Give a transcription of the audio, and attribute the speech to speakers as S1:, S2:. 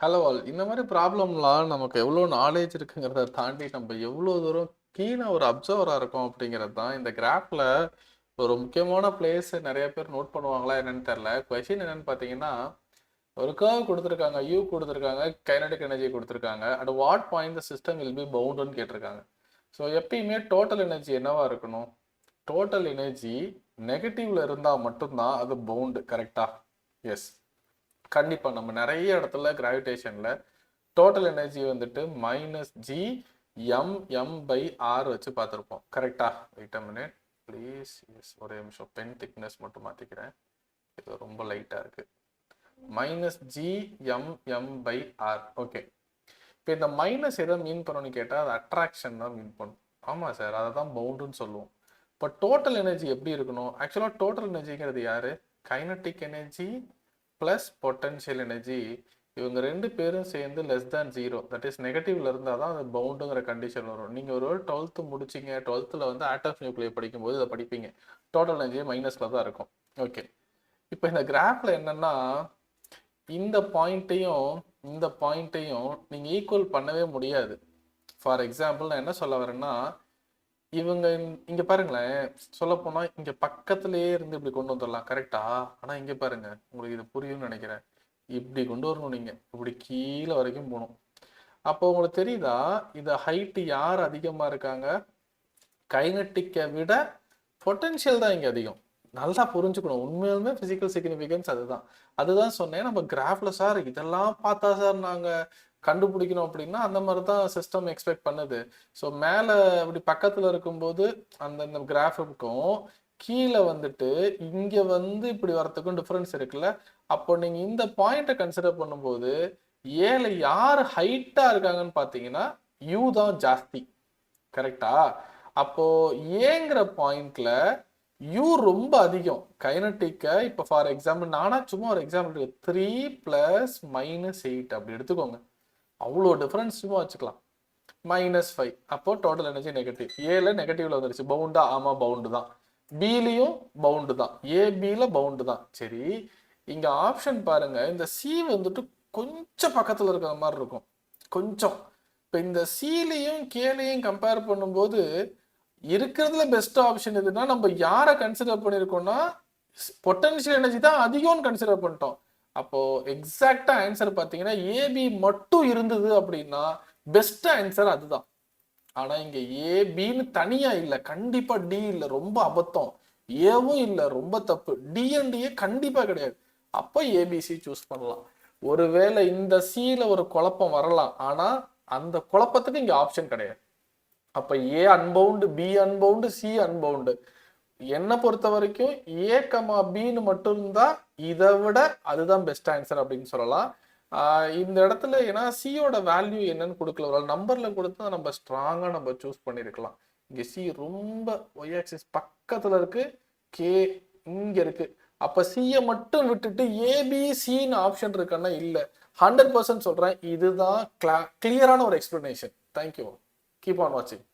S1: Hello all. இந்த மாதிரி ப்ராப்ளம்லாம் நமக்கு எவ்வளோ நாலேஜ் இருக்குங்கிறத தாண்டி நம்ம எவ்வளோ தூரம் கீழாக ஒரு அப்சர்வராக இருக்கோம் அப்படிங்கிறது தான் இந்த கிராஃபில் ஒரு முக்கியமான பிளேஸ். நிறைய பேர் நோட் பண்ணுவாங்களா என்னன்னு தெரில. கொஷின் என்னன்னு பார்த்தீங்கன்னா, ஒரு கர்வ் கொடுத்துருக்காங்க, யூ கொடுத்துருக்காங்க, கைனடிக் எனர்ஜி கொடுத்துருக்காங்க. At what point the system will be பவுண்டுன்னு கேட்டிருக்காங்க. ஸோ எப்பயுமே டோட்டல் எனர்ஜி என்னவா இருக்கணும்? டோட்டல் எனர்ஜி நெகட்டிவ்ல இருந்தால் மட்டும்தான் அது பவுண்டு. கரெக்டா? எஸ், கண்டிப்பாக நம்ம நிறைய இடத்துல கிராவிடேஷனில் டோட்டல் எனர்ஜி வந்துட்டு -g m/r வச்சு பார்த்துருப்போம். கரெக்டா? Wait a minute please. Yes, ஒரே நிமிஷம், பென் திக்னஸ் மட்டும் மாற்றிக்கிறேன், இது ரொம்ப லைட்டாக இருக்குது. -g m/r. ஓகே, இப்போ இந்த மைனஸ் எதை மீன் பண்ணணும்னு கேட்டால் அது அட்ராக்ஷன் தான் மீன் பண்ணும். ஆமாம் சார், அதை தான் பவுண்டுன்னு சொல்லுவோம். இப்போ டோட்டல் எனர்ஜி எப்படி இருக்கணும்? ஆக்சுவலாக டோட்டல் எனர்ஜிங்கிறது யாரு? Kinetic energy plus potential energy. இவங்க ரெண்டு பேரும் சேர்ந்து <0, தட் இஸ் நெகட்டிவ்ல இருந்தால் தான் அது பவுண்டுங்கிற கண்டிஷன் வரும். நீங்கள் ஒரு 12th முடிச்சிங்க, 12th வந்து ஆட்டம்ஸ் நியூக்ளியர் படிக்கும்போது இதை படிப்பீங்க. டோட்டல் எனர்ஜி மைனஸில் தான் இருக்கும். ஓகே, இப்போ இந்த கிராஃபில் என்னன்னா, இந்த பாயிண்ட்டையும் நீங்கள் ஈக்குவல் பண்ணவே முடியாது. ஃபார் எக்ஸாம்பிள் நான் என்ன சொல்ல வரேன்னா, இவங்க இங்கே பாருங்களேன், சொல்லப்போனால் இங்கே பக்கத்துலேயே இருந்து இப்படி கொண்டு வந்துடலாம். கரெக்டா? ஆனால் இங்கே பாருங்க, உங்களுக்கு இது புரியும்னு நினைக்கிறேன். இப்படி கொண்டு வரணும், நீங்கள் இப்படி கீழே வரைக்கும் போகணும். அப்போ உங்களுக்கு தெரியுதா, இந்த ஹைட்டு யார் அதிகமாக இருக்காங்க? கைனட்டிக்கை விட பொட்டன்ஷியல் தான் இங்கே அதிகம். நல்லா புரிஞ்சுக்கணும். உண்மையாலுமே ஃபிசிக்கல் சிக்னிஃபிகன்ஸ் அதுதான் சொன்னேன். நம்ம கிராஃப்ல சார் இதெல்லாம் பார்த்தா சார் நாங்கள் கண்டுபிடிக்கணும் அப்படின்னா அந்த மாதிரி தான் சிஸ்டம் எக்ஸ்பெக்ட் பண்ணுது. ஸோ மேலே அப்படி பக்கத்தில் இருக்கும்போது அந்த கிராஃபுக்கும் கீழே வந்துட்டு இங்கே வந்து இப்படி வரத்துக்கும் டிஃப்ரென்ஸ் இருக்குல்ல. அப்போ நீங்கள் இந்த பாயிண்ட்டை கன்சிடர் பண்ணும்போது ஏல யார் ஹைட்டாக இருக்காங்கன்னு பார்த்தீங்கன்னா யூ தான் ஜாஸ்தி. கரெக்டா? அப்போ ஏங்கிற பாயிண்ட்ல யூ ரொம்ப அதிகம். கைனட்டிக்கை இப்போ ஃபார் எக்ஸாம்பிள் நானா சும்மா ஒரு எக்ஸாம்பிள் 3 + -8 அப்படி எடுத்துக்கோங்க. அவ்வளோ டிஃபரன்ஸ் சும்மா வச்சுக்கலாம். -5. அப்போ டோட்டல் எனர்ஜி நெகட்டிவ். ஏல நெகட்டிவ்ல வந்துருச்சு. பவுண்டா? ஆமா, பவுண்டு தான். பிலையும் பவுண்டு தான். ஏபியில பவுண்டு தான். சரி, இங்க ஆப்ஷன் பாருங்க. இந்த சி வந்துட்டு கொஞ்சம் பக்கத்துல இருக்கிற மாதிரி இருக்கும், கொஞ்சம். இப்போ இந்த சிலையும் கேலையும் கம்பேர் பண்ணும்போது இருக்கிறதுல பெஸ்ட் ஆப்ஷன் எதுனா, நம்ம யாரை கன்சிடர் பண்ணியிருக்கோம்னா பொட்டன்ஷியல் எனர்ஜி தான் அதிகம்னு கன்சிடர் பண்ணிட்டோம். அப்போ எக்ஸாக்டா ஆன்சர் பார்த்தீங்கன்னா ஏபி மட்டும் இருந்தது அப்படின்னா பெஸ்ட் ஆன்சர் அதுதான். ஆனா இங்க ஏபின்னு தனியா இல்லை, கண்டிப்பா டி இல்லை, ரொம்ப அபத்தம். ஏவும் இல்லை, ரொம்ப தப்பு. டிஎன்டிஏ கண்டிப்பா கிடையாது. அப்போ ஏபிசி சூஸ் பண்ணலாம். ஒருவேளை இந்த சில ஒரு குழப்பம் வரலாம், ஆனா அந்த குழப்பத்துக்கு இங்க ஆப்ஷன் கிடையாது. அப்ப ஏ அன்பவுண்டு, பி அன்பவுண்டு, சி அன்பவுண்டு. என்னை பொறுத்த வரைக்கும் ஏ கமா பின்னு மட்டும் இருந்தா இதை விட அதுதான் பெஸ்ட் ஆன்சர் அப்படின்னு சொல்லலாம். இந்த இடத்துல ஏன்னா சியோட வேல்யூ என்னன்னு கொடுக்கல, ஒரு நம்பர்ல கொடுத்தா நம்ம ஸ்ட்ராங்கா நம்ம சூஸ் பண்ணிருக்கலாம். இங்க சி ரொம்ப ஒய் ஆக்சிஸ் பக்கத்துல இருக்கு, கே இங்க இருக்கு. அப்ப சியை மட்டும் விட்டுட்டு ஏபிசின்னு ஆப்ஷன் இருக்கான்னா இல்ல. 100% சொல்றேன், இதுதான் கிளியரான ஒரு எக்ஸ்பிளனேஷன். தேங்க்யூ, கீப் ஆன் வாட்சிங்.